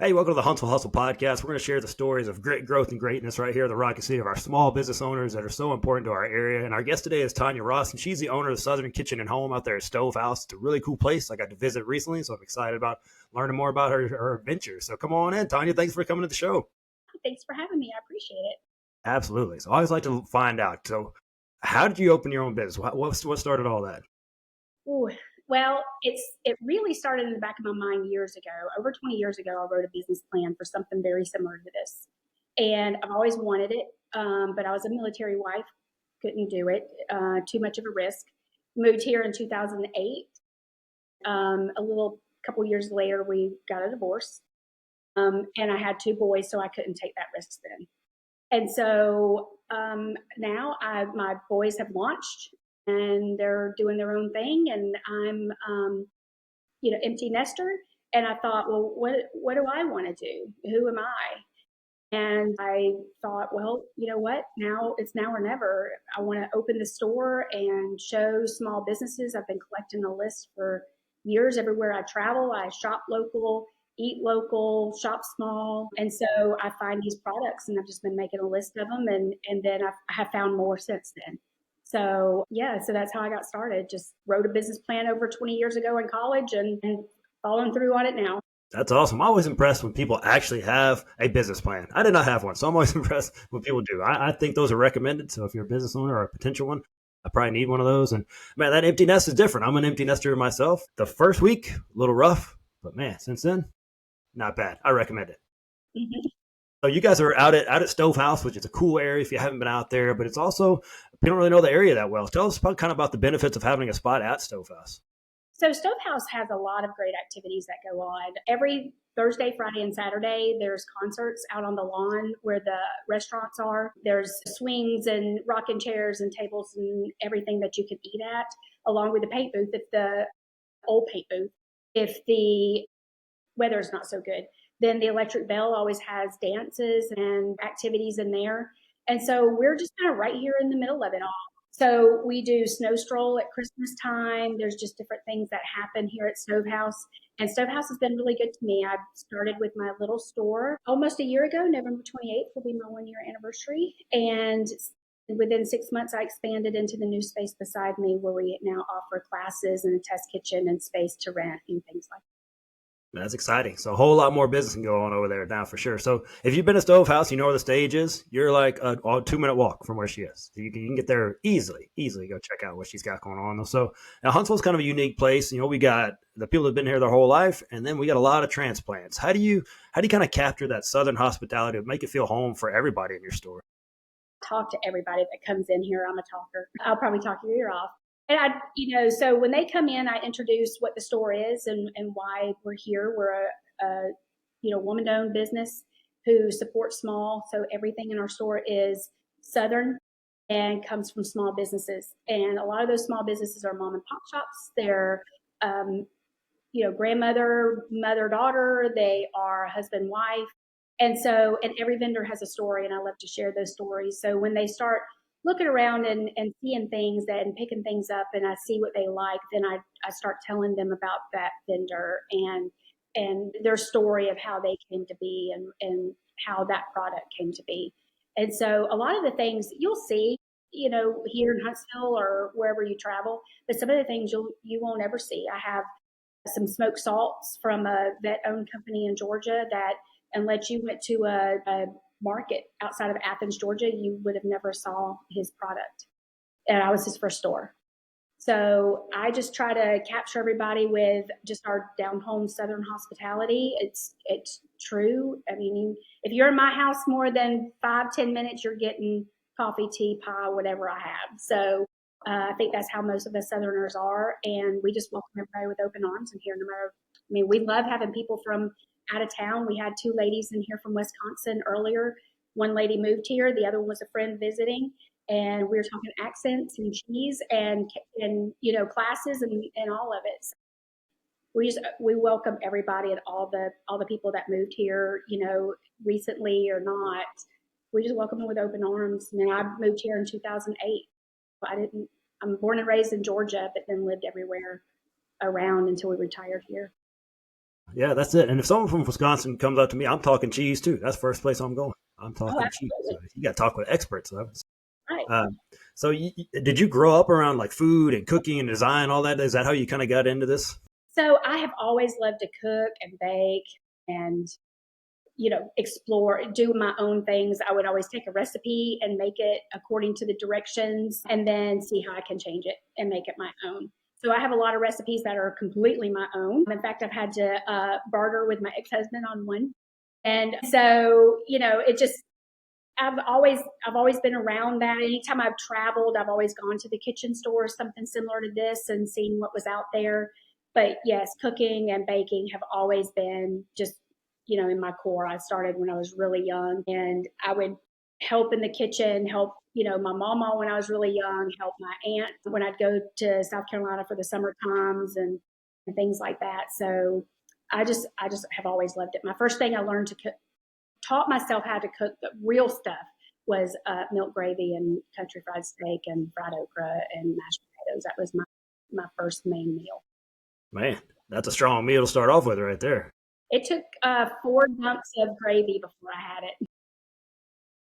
Hey, welcome to the Huntsville Hustle podcast. We're going to share the stories of great growth and greatness right here in the Rocky City of our small business owners that are so important to our area. And our guest today is Tonya Ross, and she's the owner of Southern Kitchen and Home out there at Stovehouse. It's a really cool place. I got to visit recently, so I'm excited about learning more about her adventures. So come on in, Tonya. Thanks for coming to the show. Thanks for having me. I appreciate it. Absolutely. So I always like to find out. So how did you open your own business? What started all that? Ooh, well, it really started in the back of my mind years ago. Over 20 years ago, I wrote a business plan for something very similar to this, and I've always wanted it. But I was a military wife, couldn't do it. Too much of a risk. Moved here in 2008. A little couple years later, we got a divorce, and I had two boys, so I couldn't take that risk then. And so now my boys have launched and they're doing their own thing, and I'm empty nester. And I thought, well, what do I want to do? Who am I? And I thought, well, you know what? Now or never. I want to open the store and show small businesses. I've been collecting a list for years. Everywhere I travel, I shop local, eat local, shop small. And so I find these products, and I've just been making a list of them. And then I have found more since then. So yeah, so that's how I got started. Just wrote a business plan over 20 years ago in college, and following through on it now. That's awesome. I'm always impressed when people actually have a business plan. I did not have one, so I'm always impressed when people do. I think those are recommended. So if you're a business owner or a potential one, I probably need one of those. And man, that empty nest is different. I'm an empty nester myself. The first week, a little rough, but man, since then, not bad. I recommend it. Mm-hmm. So you guys are out at Stovehouse, which is a cool area if you haven't been out there, but it's also you don't really know the area that well. Tell us about the benefits of having a spot at Stovehouse. So Stovehouse has a lot of great activities that go on. Every Thursday, Friday, and Saturday, there's concerts out on the lawn where the restaurants are. There's swings and rocking chairs and tables and everything that you can eat at, along with the paint booth, if the old paint booth. If the weather's not so good, then the Electric Bell always has dances and activities in there. And so we're just kind of right here in the middle of it all. So we do snow stroll at Christmas time. There's just different things that happen here at Stovehouse. And Stovehouse has been really good to me. I started with my little store almost a year ago. November 28th will be my 1 year anniversary. And within 6 months, I expanded into the new space beside me where we now offer classes and a test kitchen and space to rent and things like that. That's exciting. So a whole lot more business can go on over there now for sure. So if you've been to Stovehouse, you know where the stage is. You're like a 2 minute walk from where she is. So you can get there easily go check out what she's got going on. So now Huntsville's kind of a unique place. We got the people that have been here their whole life, and then we got a lot of transplants. How do you kind of capture that Southern hospitality to make it feel home for everybody in your store? Talk to everybody that comes in here. I'm a talker. I'll probably talk your ear off. And so when they come in, I introduce what the store is and why we're here. We're a woman-owned business who supports small. So everything in our store is Southern and comes from small businesses. And a lot of those small businesses are mom and pop shops. They're, grandmother, mother, daughter. They are husband, wife. And every vendor has a story, and I love to share those stories. So when they start looking around and seeing things and picking things up, and I see what they like, then I start telling them about that vendor and their story of how they came to be and how that product came to be. And so a lot of the things you'll see, here in Huntsville or wherever you travel, but some of the things you won't ever see. I have some smoked salts from a vet-owned company in Georgia that unless you went to a market outside of Athens, Georgia, you would have never saw his product. And I was his first store. So I just try to capture everybody with just our down home Southern hospitality. It's true. I mean, if you're in my house more than 5-10 minutes, you're getting coffee, tea, pie, whatever I have. So I think that's how most of us Southerners are. And we just welcome everybody with open arms and here no matter. I mean, we love having people from out of town. We had two ladies in here from Wisconsin earlier. One lady moved here. The other one was a friend visiting. And we were talking accents and cheese and classes and all of it. So we welcome everybody and all the people that moved here, recently or not. We just welcome them with open arms. I mean, I moved here in 2008. I'm born and raised in Georgia, but then lived everywhere around until we retired here. Yeah, that's it. And if someone from Wisconsin comes up to me, I'm talking cheese too. That's the first place I'm going. I'm Oh, talking cheese. So absolutely. you got to talk with experts. Though. Right. So did you grow up around like food and cooking and design, all that? Is that how you kind of got into this? So I have always loved to cook and bake and explore, do my own things. I would always take a recipe and make it according to the directions and then see how I can change it and make it my own. So I have a lot of recipes that are completely my own. In fact, I've had to barter with my ex-husband on one. And so, it just I've always been around that. Anytime I've traveled, I've always gone to the kitchen store, something similar to this, and seen what was out there. But yes, cooking and baking have always been just in my core. I started when I was really young, and I would help in the kitchen, help my mama when I was really young, help my aunt when I'd go to South Carolina for the summer times and things like that. So I just have always loved it. My first thing I learned to cook, taught myself how to cook the real stuff was milk gravy and country fried steak and fried okra and mashed potatoes. That was my first main meal. Man, that's a strong meal to start off with right there. It took 4 dumps of gravy before I had it.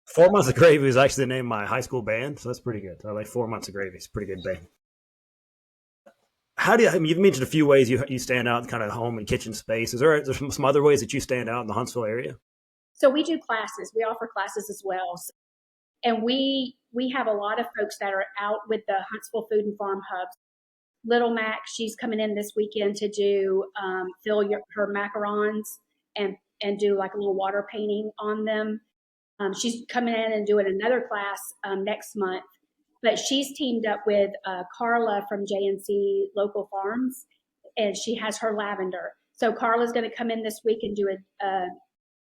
4 months of gravy is actually the name of my high school band, so that's pretty good. I like 4 months of gravy. It's a pretty good band. How do you? I mean, you've mentioned a few ways you stand out in kind of home and kitchen space. Is there some other ways that you stand out in the Huntsville area? So we do classes. We offer classes as well, and we have a lot of folks that are out with the Huntsville Food and Farm Hubs. Little Mac, she's coming in this weekend to do fill her macarons and do like a little water painting on them. She's coming in and doing another class next month, but she's teamed up with Carla from JNC Local Farms, and she has her lavender. So Carla's going to come in this week and do a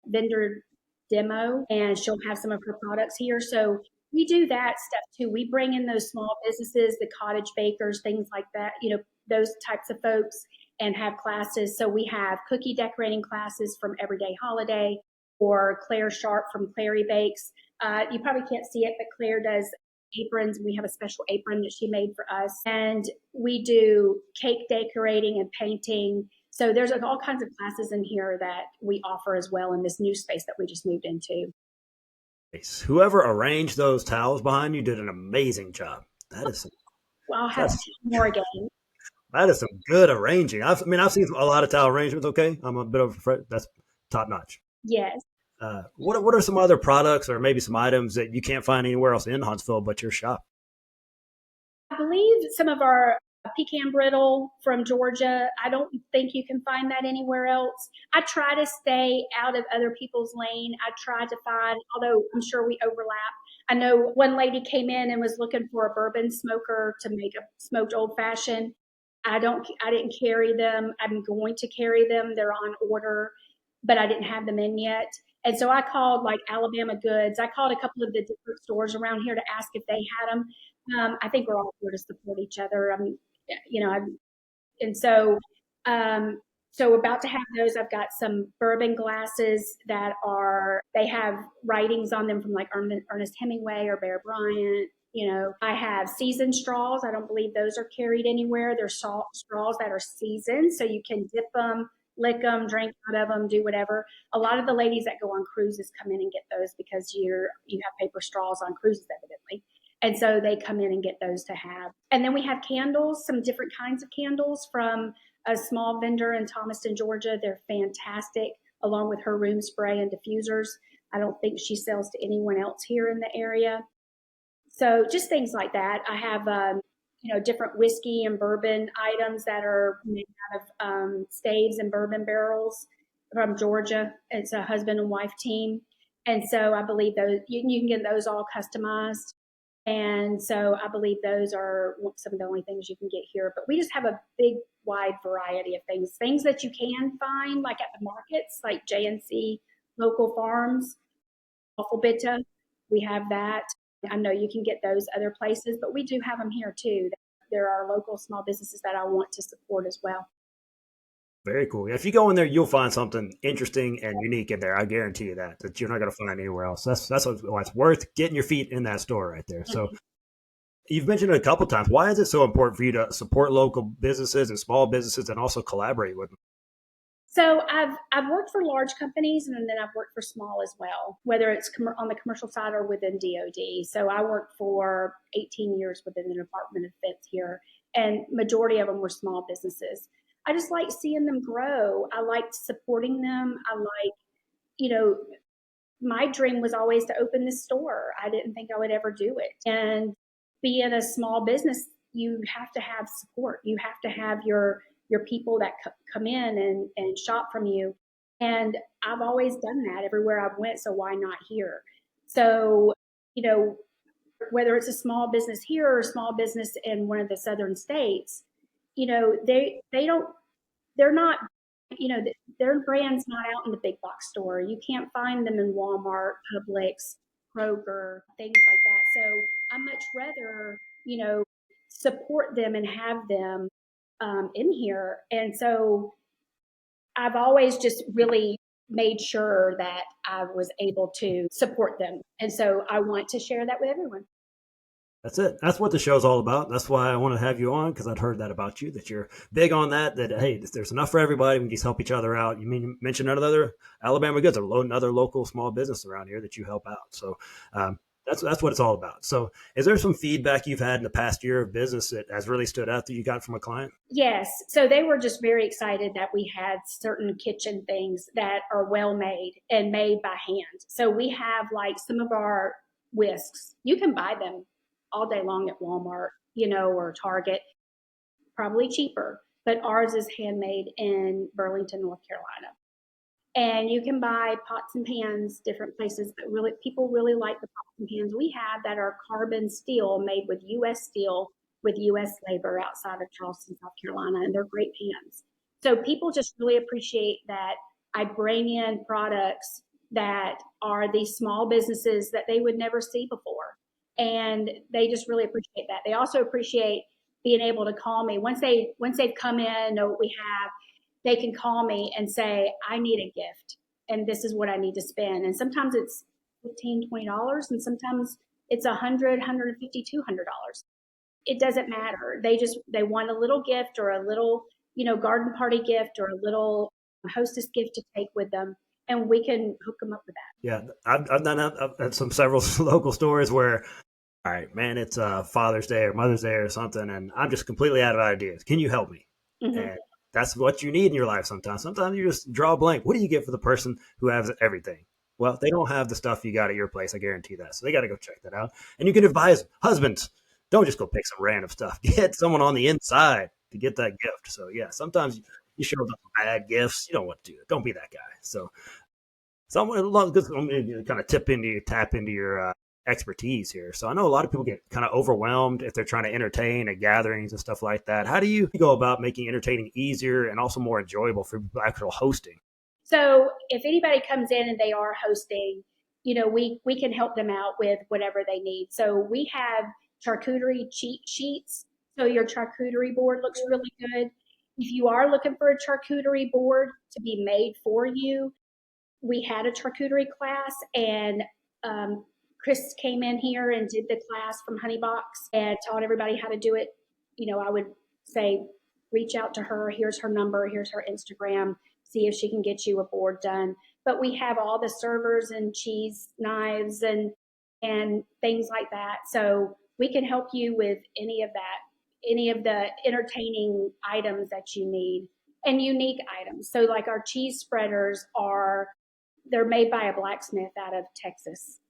vendor demo, and she'll have some of her products here. So we do that stuff too. We bring in those small businesses, the cottage bakers, things like that, those types of folks, and have classes. So we have cookie decorating classes from Everyday Holiday, or Claire Sharp from Clary Bakes. You probably can't see it, but Claire does aprons. We have a special apron that she made for us. And we do cake decorating and painting. So there's all kinds of classes in here that we offer as well in this new space that we just moved into. Whoever arranged those towels behind you did an amazing job. That is Well, I'll have that's 2 more again. that is some good arranging. I've seen a lot of towel arrangements. Okay, I'm a bit of that's top notch. Yes. What are some other products or maybe some items that you can't find anywhere else in Huntsville but your shop? I believe some of our pecan brittle from Georgia. I don't think you can find that anywhere else. I try to stay out of other people's lane. I try to find, although I'm sure we overlap. I know one lady came in and was looking for a bourbon smoker to make a smoked old fashioned. I didn't carry them. I'm going to carry them. They're on order, but I didn't have them in yet. And so I called like Alabama Goods. I called a couple of the different stores around here to ask if they had them. I think we're all here to support each other. You know, and so about to have those. I've got some bourbon glasses that they have writings on them from like Ernest Hemingway or Bear Bryant. I have seasoned straws. I don't believe those are carried anywhere. They're straws that are seasoned, so you can dip them, lick them, drink out of them, do whatever. A lot of the ladies that go on cruises come in and get those because you have paper straws on cruises, evidently. And so they come in and get those to have. And then we have candles, some different kinds of candles from a small vendor in Thomaston, Georgia. They're fantastic, along with her room spray and diffusers. I don't think she sells to anyone else here in the area. So just things like that. I have, different whiskey and bourbon items that are made out of staves and bourbon barrels from Georgia. It's a husband and wife team. And so I believe those you can get those all customized. And so I believe those are some of the only things you can get here. But we just have a big, wide variety of things that you can find, like at the markets, like JNC Local Farms, Bitta. We have that. I know you can get those other places, but we do have them here too. There are local small businesses that I want to support as well. Very cool. If you go in there, you'll find something interesting and unique in there. I guarantee you that you're not going to find anywhere else. That's why it's worth getting your feet in that store right there. So you've mentioned it a couple times. Why is it so important for you to support local businesses and small businesses and also collaborate with them? So I've worked for large companies and then I've worked for small as well, whether it's on the commercial side or within DoD. So I worked for 18 years within the Department of Defense here, and majority of them were small businesses. I just like seeing them grow. I liked supporting them. I like, you know, my dream was always to open this store. I didn't think I would ever do it. And being a small business, you have to have support. You have to have your people that come in and shop from you. And I've always done that everywhere I've went. So why not here? So, you know, whether it's a small business here or a small business in one of the southern states, they don't they're not, their brand's not out in the big box store. You can't find them in Walmart, Publix, Kroger, things like that. So I much rather, support them and have them in here. And so I've always just really made sure that I was able to support them. And so I want to share that with everyone. That's it. That's what the show's all about. That's why I want to have you on, because I'd heard that about you, that you're big on that, that, hey, there's enough for everybody. We can just help each other out. Mentioned another Alabama Goods, another local small business around here that you help out. So that's what it's all about. So is there some feedback you've had in the past year of business that has really stood out that you got from a client? Yes. So they were just very excited that we had certain kitchen things that are well made and made by hand. So we have like some of our whisks. You can buy them all day long at Walmart, or Target, probably cheaper, but ours is handmade in Burlington, North Carolina. And you can buy pots and pans different places, but really people really like the pots and pans we have that are carbon steel, made with US steel, with US labor, outside of Charleston, South Carolina, and they're great pans. So people just really appreciate that I bring in products that are these small businesses that they would never see before, and they just really appreciate that. They also appreciate being able to call me once they've come in, know what we have. They can call me and say, I need a gift and this is what I need to spend. And sometimes it's $15, $20, and sometimes it's $100, $150, $200. It doesn't matter. They want a little gift, or a little, garden party gift, or a little hostess gift to take with them, and we can hook them up with that. Yeah, I've done that. I've had several local stores where, all right, man, it's Father's Day or Mother's Day or something, and I'm just completely out of ideas. Can you help me? Mm-hmm. And that's what you need in your life sometimes. Sometimes you just draw a blank. What do you get for the person who has everything? Well, they don't have the stuff you got at your place. I guarantee that. So they got to go check that out. And you can advise husbands, don't just go pick some random stuff. Get someone on the inside to get that gift. So yeah, sometimes you show them bad gifts. You don't want to do it. Don't be that guy. So someone kind of tap into your expertise here. So I know a lot of people get kind of overwhelmed if they're trying to entertain at gatherings and stuff like that. How do you go about making entertaining easier and also more enjoyable for actual hosting? So if anybody comes in and they are hosting, we can help them out with whatever they need. So we have charcuterie cheat sheets. So your charcuterie board looks really good. If you are looking for a charcuterie board to be made for you, we had a charcuterie class, and Chris came in here and did the class from Honeybox and taught everybody how to do it. I would say, reach out to her. Here's her number. Here's her Instagram. See if she can get you a board done. But we have all the servers and cheese knives and things like that. So we can help you with any of that, any of the entertaining items that you need, and unique items. So like our cheese spreaders they're made by a blacksmith out of Texas.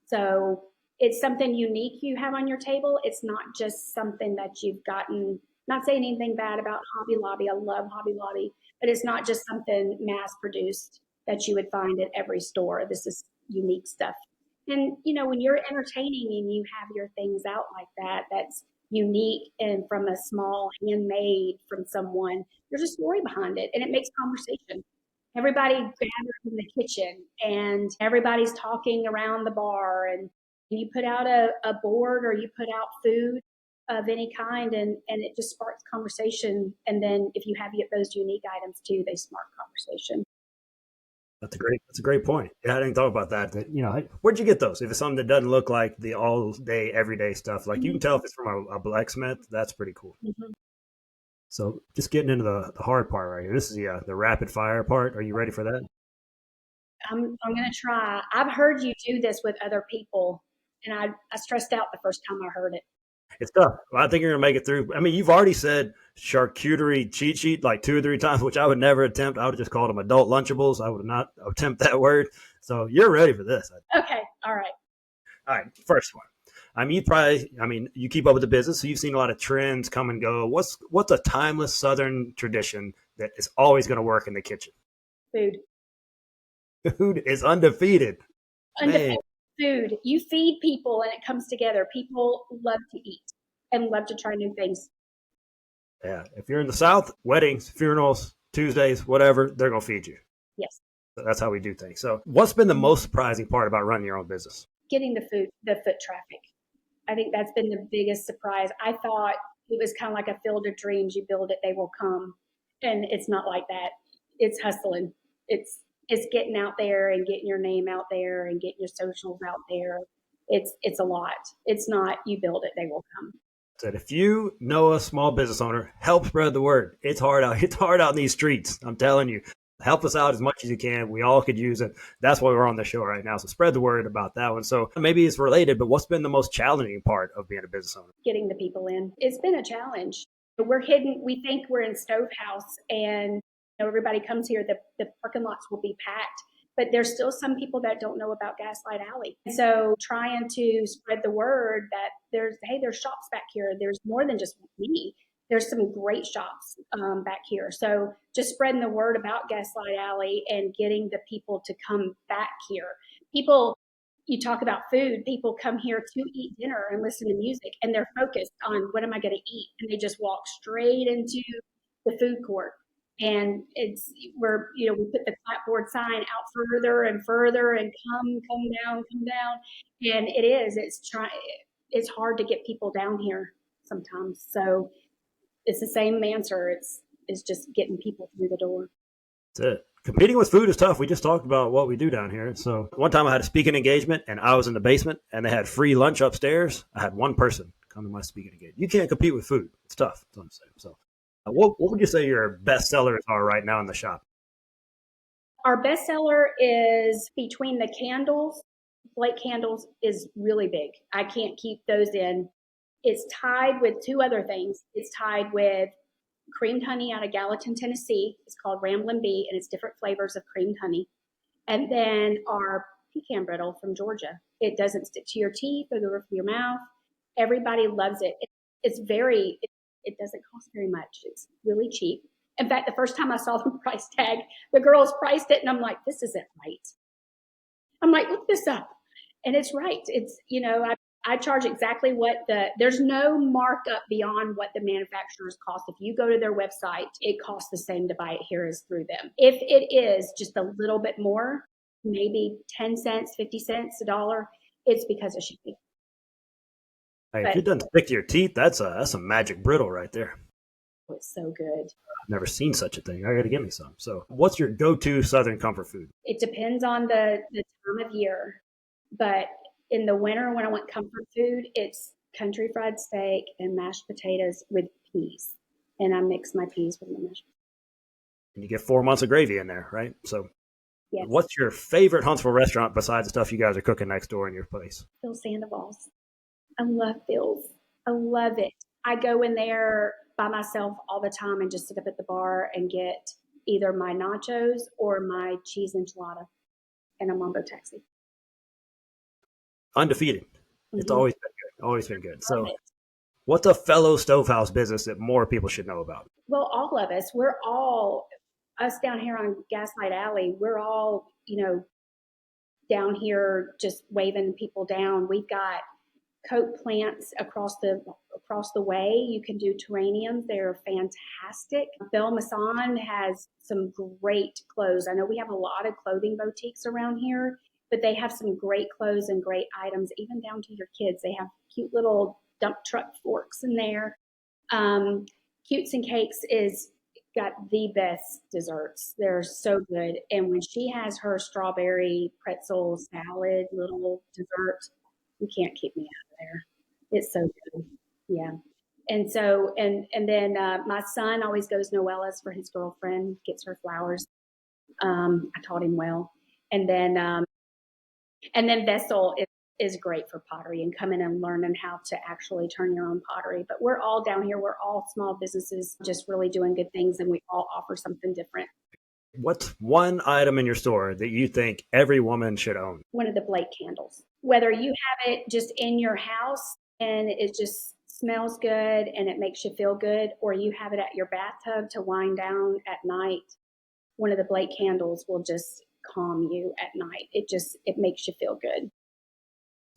So it's something unique you have on your table. It's not just something that you've gotten, not saying anything bad about Hobby Lobby. I love Hobby Lobby, but it's not just something mass produced that you would find at every store. This is unique stuff. And, when you're entertaining and you have your things out like that, that's unique and from a small handmade from someone, there's a story behind it and it makes conversation. Everybody gathers in the kitchen and everybody's talking around the bar, and you put out a board or you put out food of any kind, and it just sparks conversation. And then if you have those unique items too, they spark conversation. That's a great point. Yeah, I didn't thought about that. Where'd you get those? If it's something that doesn't look like the all day, everyday stuff, like you can tell if it's from a blacksmith, that's pretty cool. Mm-hmm. So just getting into the hard part right here. This is the rapid fire part. Are you ready for that? I'm gonna try. I've heard you do this with other people, and I stressed out the first time I heard it. It's tough. Well, I think you're gonna make it through. I mean, you've already said charcuterie cheat sheet like 2 or 3 times, which I would never attempt. I would have just called them adult Lunchables. I would not attempt that word. So you're ready for this. Okay, all right. All right, first one. I mean, you keep up with the business, so you've seen a lot of trends come and go. What's a timeless Southern tradition that is always going to work in the kitchen? Food. Food is undefeated, man. Undefeated food. You feed people and it comes together. People love to eat and love to try new things. Yeah, if you're in the South, weddings, funerals, Tuesdays, whatever, they're going to feed you. Yes. That's how we do things. So, what's been the most surprising part about running your own business? Getting the foot traffic. I think that's been the biggest surprise. I thought it was kind of like a field of dreams. You build it, they will come. And it's not like that. It's hustling. It's getting out there and getting your name out there and getting your socials out there. It's a lot. It's not you build it, they will come. Said if you know a small business owner, help spread the word. It's hard out. It's hard out in these streets. I'm telling you. Help us out as much as you can. We all could use it. That's why we're on the show right now. So spread the word about that one. So maybe it's related, but what's been the most challenging part of being a business owner? Getting the people in. It's been a challenge. We're hidden. We think we're in Stovehouse and everybody comes here. The parking lots will be packed, but there's still some people that don't know about Gaslight Alley. So trying to spread the word that there's shops back here. There's more than just me. There's some great shops back here. So just spreading the word about Gaslight Alley and getting the people to come back here. People, you talk about food, people come here to eat dinner and listen to music, and they're focused on what am I going to eat? And they just walk straight into the food court. And we put the clapboard sign out further and further and come down. And it's hard to get people down here sometimes. So it's the same answer. It's just getting people through the door. That's it. Competing with food is tough. We just talked about what we do down here. So one time I had a speaking engagement and I was in the basement and they had free lunch upstairs. I had one person come to my speaking engagement. You can't compete with food. It's tough. That's what I'm saying. So what would you say your best sellers are right now in the shop? Our best seller is between the candles. Flake candles is really big. I can't keep those in. It's tied with two other things. It's tied with creamed honey out of Gallatin, Tennessee. It's called Ramblin' Bee, and it's different flavors of creamed honey. And then our pecan brittle from Georgia. It doesn't stick to your teeth or the roof of your mouth. Everybody loves it. It doesn't cost very much. It's really cheap. In fact, the first time I saw the price tag, the girls priced it, and I'm like, this isn't right. I'm like, look this up. And it's right. I charge exactly there's no markup beyond what the manufacturers cost. If you go to their website, it costs the same to buy it here as through them. If it is just a little bit more, maybe 10 cents, 50 cents, a dollar, it's because of shipping. Hey, if it doesn't stick to your teeth, that's a magic brittle right there. It's so good. I've never seen such a thing. I got to get me some. So what's your go-to Southern comfort food? It depends on the time of year. But in the winter, when I want comfort food, it's country fried steak and mashed potatoes with peas. And I mix my peas with my mashed potatoes. And you get 4 months of gravy in there, right? So yes. What's your favorite Huntsville restaurant besides the stuff you guys are cooking next door in your place? Phil Sandoval's. I love Phil's. I love it. I go in there by myself all the time and just sit up at the bar and get either my nachos or my cheese enchilada and a mambo taxi. Undefeated. Mm-hmm. It's always been good. Always been good. So what's a fellow Stovehouse business that more people should know about? Well, all of us. Us down here on Gaslight Alley, we're all, down here just waving people down. We've got coat plants across the way. You can do terraniums. They're fantastic. Belle Masson has some great clothes. I know we have a lot of clothing boutiques around here, but they have some great clothes and great items, even down to your kids. They have cute little dump truck forks in there. Cutes and Cakes is got the best desserts. They're so good. And when she has her strawberry pretzel salad little dessert, you can't keep me out of there. It's so good. Yeah. And so, and then my son always goes Noella's for his girlfriend, gets her flowers. I taught him well. And then Vessel is great for pottery and coming and learning how to actually turn your own pottery. But we're all down here, we're all small businesses just really doing good things, and we all offer something different. What's one item in your store that you think every woman should own? One of the Blake candles. Whether you have it just in your house and it just smells good and it makes you feel good, or you have it at your bathtub to wind down at night, one of the Blake candles will just calm you at night. It makes you feel good.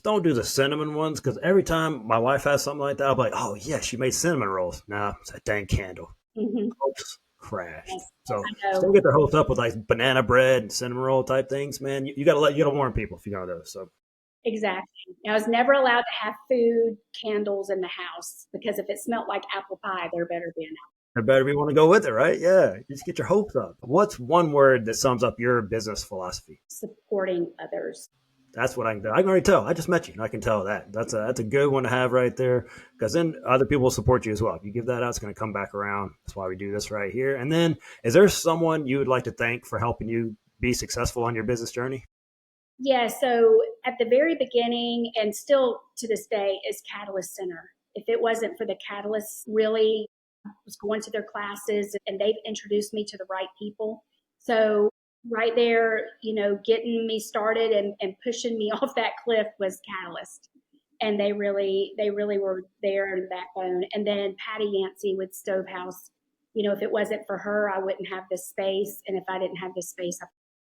Don't do the cinnamon ones because every time my wife has something like that, I'll be like, oh, yeah, she made cinnamon rolls. Nah, it's a dang candle. Mm-hmm. Hopes crashed. Yes, So I just don't know. get their hopes up with like banana bread and cinnamon roll type things, man. You gotta warn people if you know those. So Exactly. I was never allowed to have food candles in the house because if it smelled like apple pie, there better be an there better be one to go with it, right? Yeah. You just get your hopes up. What's one word that sums up your business philosophy? supporting others. That's what I can do. I can already tell. I just met you. And I can tell that. That's a good one to have right there because then other people will support you as well. If you give that out, it's going to come back around. That's why we do this right here. And then, is there someone you would like to thank for helping you be successful on your business journey? Yeah, so at the very beginning and still to this day is Catalyst Center. If it wasn't for the Catalyst, really was going to their classes and they've introduced me to the right people. So right there, getting me started and pushing me off that cliff was Catalyst. And they really were there in the backbone. And then Patty Yancey with Stovehouse, if it wasn't for her, I wouldn't have this space. And if I didn't have this space,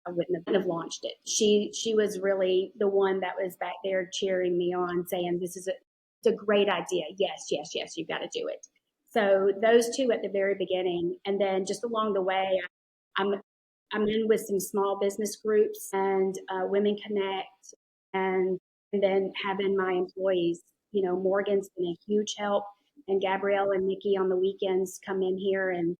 I wouldn't have launched it. She was really the one that was back there cheering me on, saying, "This is it's a great idea. Yes, yes, yes, you've got to do it." So those two at the very beginning, and then just along the way, I'm I'm in with some small business groups and Women Connect, and and then having my employees. Morgan's been a huge help, and Gabrielle and Nikki on the weekends come in here and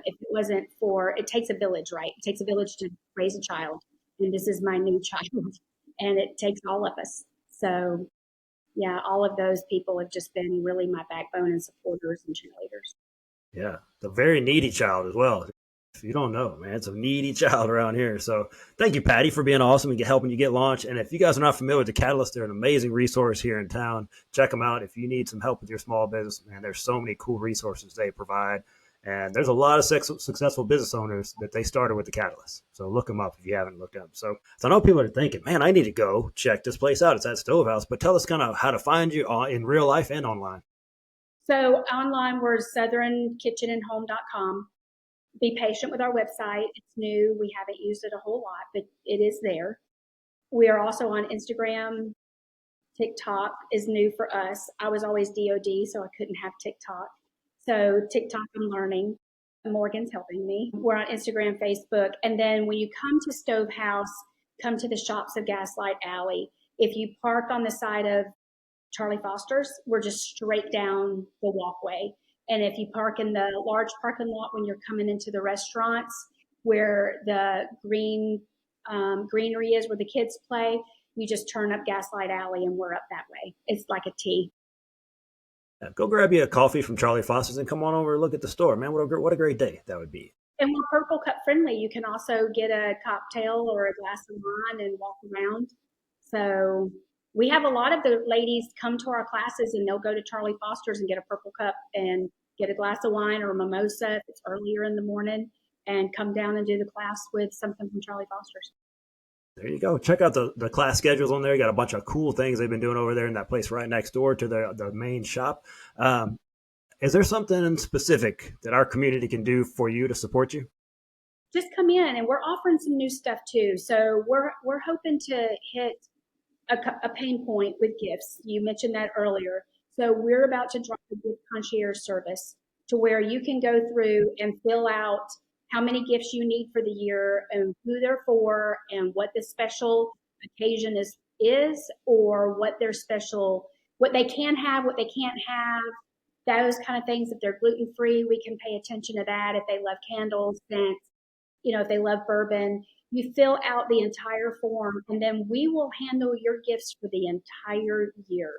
if it wasn't for, it takes a village, right? It takes a village to raise a child. And this is my new child. And it takes all of us. So, yeah, all of those people have just been really my backbone and supporters and cheerleaders. Yeah, the very needy child as well. If you don't know, man, it's a needy child around here. So thank you, Patty, for being awesome and helping you get launched. And if you guys are not familiar with the Catalyst, they're an amazing resource here in town. Check them out if you need some help with your small business. Man, there's so many cool resources they provide. And there's a lot of successful business owners that they started with the Catalyst. So look them up if you haven't looked them. So I know people are thinking, man, I need to go check this place out. It's at Stovehouse. But tell us kind of how to find you in real life and online. So online, we're southernkitchenandhome.com. Be patient with our website. It's new. We haven't used it a whole lot, but it is there. We are also on Instagram. TikTok is new for us. I was always DOD, so I couldn't have TikTok. So TikTok, I'm learning. Morgan's helping me. We're on Instagram, Facebook. And then when you come to Stovehouse, come to the Shops of Gaslight Alley. If you park on the side of Charlie Foster's, we're just straight down the walkway. And if you park in the large parking lot when you're coming into the restaurants where the greenery is where the kids play, you just turn up Gaslight Alley and we're up that way. It's like a T. Yeah, go grab you a coffee from Charlie Foster's and come on over and look at the store, man. What a great day that would be. And we're Purple Cup friendly. You can also get a cocktail or a glass of wine and walk around. So we have a lot of the ladies come to our classes and they'll go to Charlie Foster's and get a Purple Cup and get a glass of wine or a mimosa if it's earlier in the morning and come down and do the class with something from Charlie Foster's. There you go. Check out the class schedules on there. You got a bunch of cool things they've been doing over there in that place right next door to the main shop. Is there something specific that our community can do for you to support you? Just come in, and we're offering some new stuff too. So we're hoping to hit a pain point with gifts. You mentioned that earlier. So we're about to drop a gift concierge service to where you can go through and fill out how many gifts you need for the year and who they're for and what the special occasion is or what their special, what they can have, what they can't have, those kind of things. If they're gluten free, we can pay attention to that. If they love candles, scents, if they love bourbon, you fill out the entire form and then we will handle your gifts for the entire year.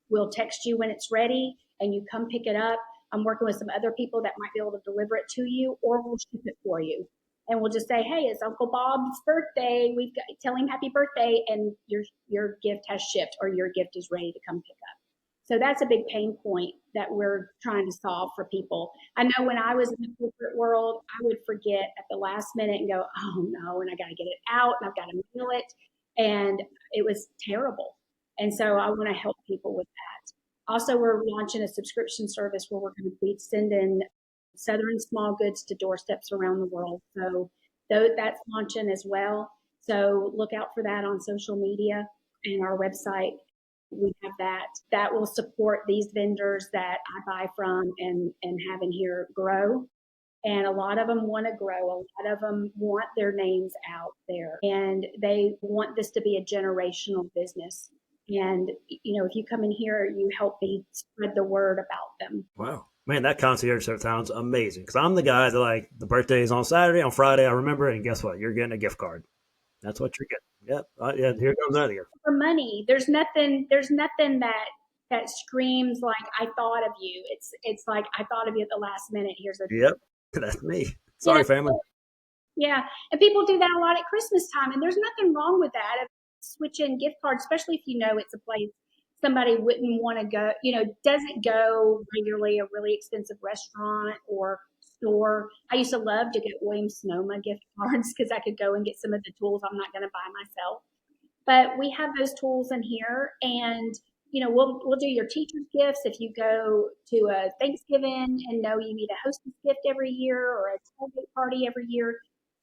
We'll text you when it's ready and you come pick it up. I'm working with some other people that might be able to deliver it to you, or we'll ship it for you. And we'll just say, hey, it's Uncle Bob's birthday. We've got, tell him happy birthday, and your gift has shipped, or your gift is ready to come pick up. So that's a big pain point that we're trying to solve for people. I know when I was in the corporate world, I would forget at the last minute and go, oh no, and I got to get it out and I've got to mail it. And it was terrible. And so I want to help people with that. Also, we're launching a subscription service where we're going to be sending Southern small goods to doorsteps around the world. So that's launching as well. So look out for that on social media and our website. We have that will support these vendors that I buy from and have in here grow. And a lot of them want to grow. A lot of them want their names out there, and they want this to be a generational business. And, if you come in here, you help me spread the word about them. Wow. Man, that concierge service sounds amazing. Because I'm the guy that, like, the birthday is on Saturday, on Friday I remember it, and guess what? You're getting a gift card. That's what you're getting. Yep. Yeah, here comes that again. For money, there's nothing that screams like I thought of you. It's like I thought of you at the last minute. Here's a Yep. That's me. Sorry, family. Yeah, and people do that a lot at Christmas time, and there's nothing wrong with that. Switch in gift cards, especially if you know it's a place somebody wouldn't want to go, doesn't go regularly, a really expensive restaurant or store. I used to love to get Williams Sonoma gift cards because I could go and get some of the tools I'm not going to buy myself. But we have those tools in here, and we'll do your teacher's gifts if you go to a Thanksgiving and know you need a hostess gift every year or a tailgate party every year.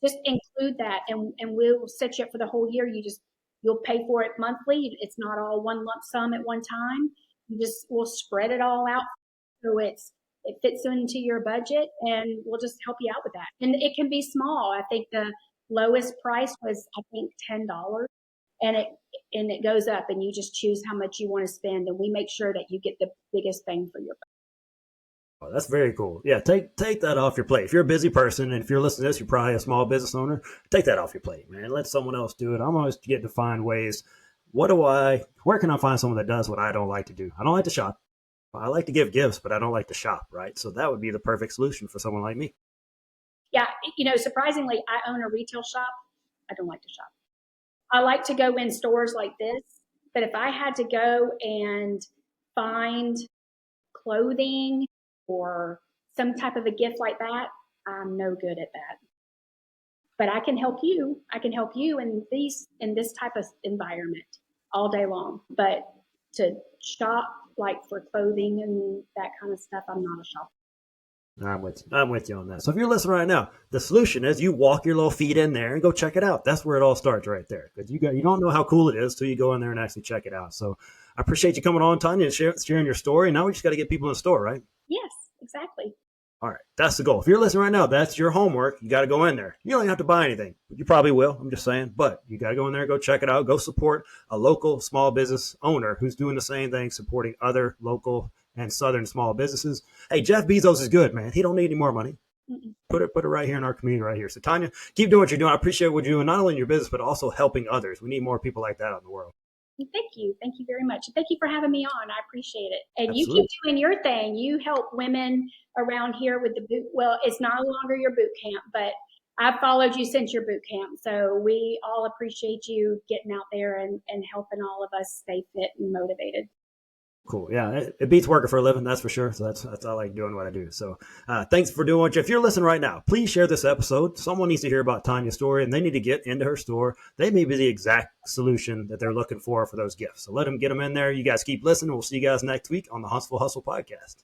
Just include that, and we'll set you up for the whole year. You'll pay for it monthly. It's not all one lump sum at one time. We'll spread it all out so it fits into your budget, and we'll just help you out with that. And it can be small. I think the lowest price was $10, and it goes up, and you just choose how much you want to spend, and we make sure that you get the biggest bang for your buck. Oh, that's very cool. Yeah, take that off your plate. If you're a busy person, and if you're listening to this, you're probably a small business owner. Take that off your plate, man. Let someone else do it. I'm always getting to find ways. Where can I find someone that does what I don't like to do? I don't like to shop. I like to give gifts, but I don't like to shop, right? So that would be the perfect solution for someone like me. Yeah, surprisingly, I own a retail shop. I don't like to shop. I like to go in stores like this, but if I had to go and find clothing or some type of a gift like that, I'm no good at that. But I can help you. I can help you in this type of environment all day long. But to shop like for clothing and that kind of stuff, I'm not a shopper. I'm with you on that. So if you're listening right now, the solution is you walk your little feet in there and go check it out. That's where it all starts right there. Because you don't know how cool it is till you go in there and actually check it out. So I appreciate you coming on, Tonya, and sharing your story. Now we just got to get people in the store, right? Yes, exactly. All right. That's the goal. If you're listening right now, that's your homework. You got to go in there. You don't even have to buy anything. You probably will. I'm just saying. But you got to go in there, go check it out. Go support a local small business owner who's doing the same thing, supporting other local and Southern small businesses. Hey, Jeff Bezos is good, man. He don't need any more money. Mm-mm. Put it right here in our community right here. So Tonya, keep doing what you're doing. I appreciate what you're doing, not only in your business, but also helping others. We need more people like that out in the world. Thank you. Thank you very much. Thank you for having me on. I appreciate it. And Absolutely. You keep doing your thing. You help women around here with the boot. Well, it's no longer your boot camp, but I've followed you since your boot camp. So we all appreciate you getting out there and helping all of us stay fit and motivated. Cool. Yeah, it beats working for a living, that's for sure. So that's I like doing what I do. So thanks for doing what you. If you're listening right now, please share this episode. Someone needs to hear about Tonya's story, and they need to get into her store. They may be the exact solution that they're looking for those gifts. So let them get them in there. You guys keep listening. We'll see you guys next week on the Huntsville Hustle podcast.